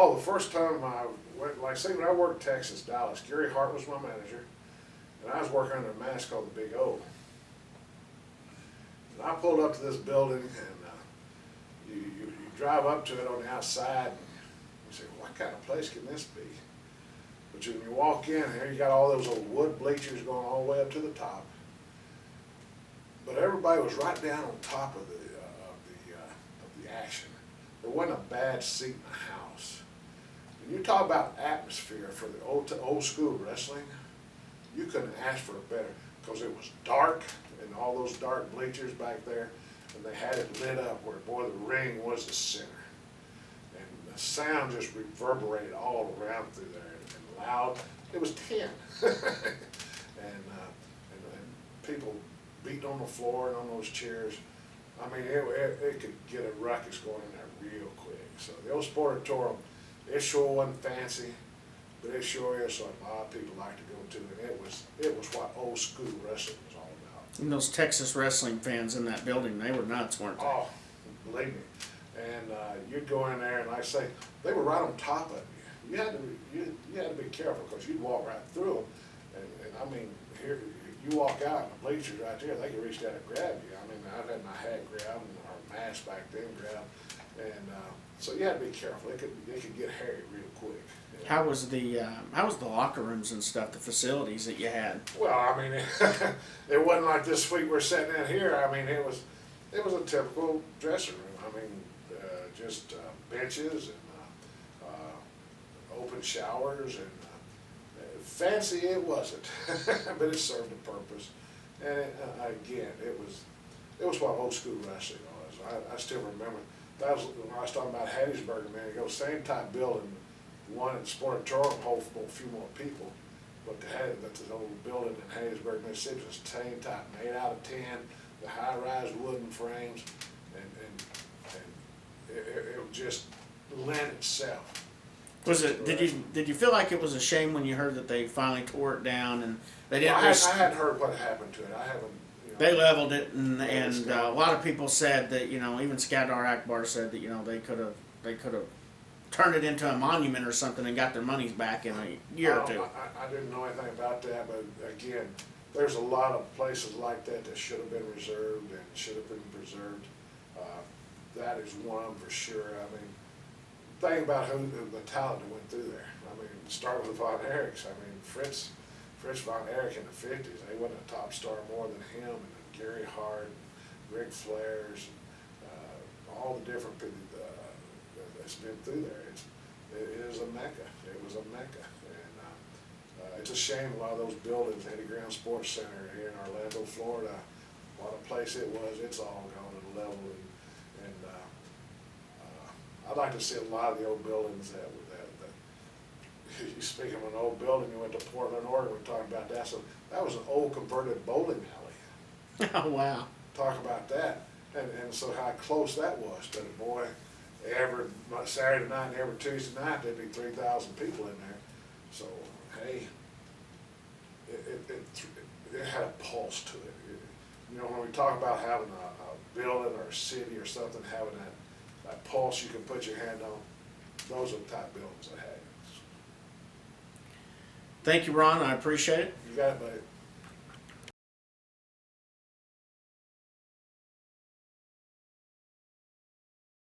Oh, the first time I went, like say when I worked Texas, Dallas, Gary Hart was my manager, and I was working under a mask called the Big O. And I pulled up to this building, and you drive up to it on the outside, and you say, what kind of place can this be? But when you walk in here, you got all those old wood bleachers going all the way up to the top. But everybody was right down on top of the action. There wasn't a bad seat in the house. When you talk about atmosphere for the old school wrestling, you couldn't ask for it better, because it was dark and all those dark bleachers back there, and they had it lit up where, boy, the ring was the center. And the sound just reverberated all around through there, and loud. It was 10. and people beating on the floor and on those chairs. I mean, it could get a ruckus going in there real quick. So the old Sportatorium, it sure wasn't fancy, but it sure is something a lot of people like to go to, and it was what old school wrestling was all about. And those Texas wrestling fans in that building, they were nuts, weren't they? Oh, believe me. And you'd go in there, and like I say, they were right on top of you. You had to be careful, because you'd walk right through them, and I mean, here you walk out in the bleachers right there, they could reach down and grab you. I mean, I've had my hat grabbed, or mask back then grabbed, and so you had to be careful. It could get hairy real quick. How was the locker rooms and stuff, the facilities that you had? Well, I mean, it wasn't like this suite we're sitting in here. I mean, it was a typical dressing room. I mean, just benches and open showers, and fancy it wasn't, but it served a purpose. And again, it was what old school wrestling was. I still remember. That was when I was talking about Hattiesburg a minute ago. Same type building. One at Sportatorium hold a few more people, but the old building in Hattiesburg, Mississippi, was the same type, 8 out of 10, the high-rise wooden frames, and it just lent itself. Was it? Did you feel like it was a shame when you heard that they finally tore it down and they didn't? Well, I hadn't heard what happened to it. I haven't. They leveled it, and a lot of people said that, even Skadar Akbar said that they could have turned it into a monument or something and got their monies back in a year or two. I didn't know anything about that, but again, there's a lot of places like that should have been reserved and should have been preserved. That is one of them for sure. I mean, think about the talent that went through there. I mean, start with Von Erichs. I mean, Fritz Von Erich in the 50s, they wasn't a top star more than him, and then Gary Hart, and Ric Flair's, all the different people that's been through there. It is a mecca. It was a mecca, and it's a shame a lot of those buildings, Eddie Ground Sports Center here in Orlando, Florida, what a place it was. It's all gone to the level, and I'd like to see a lot of the old buildings that you speak of an old building, you went to Portland, Oregon, we're talking about that. So that was an old converted bowling alley. Oh, wow. Talk about that. And so how close that was to the boy. Every Saturday night and every Tuesday night, there'd be 3,000 people in there. So, hey, it had a pulse to it. When we talk about having a building or a city or something, having that pulse you can put your hand on, those are the type buildings I had. Thank you, Ron. I appreciate it. You got it, buddy.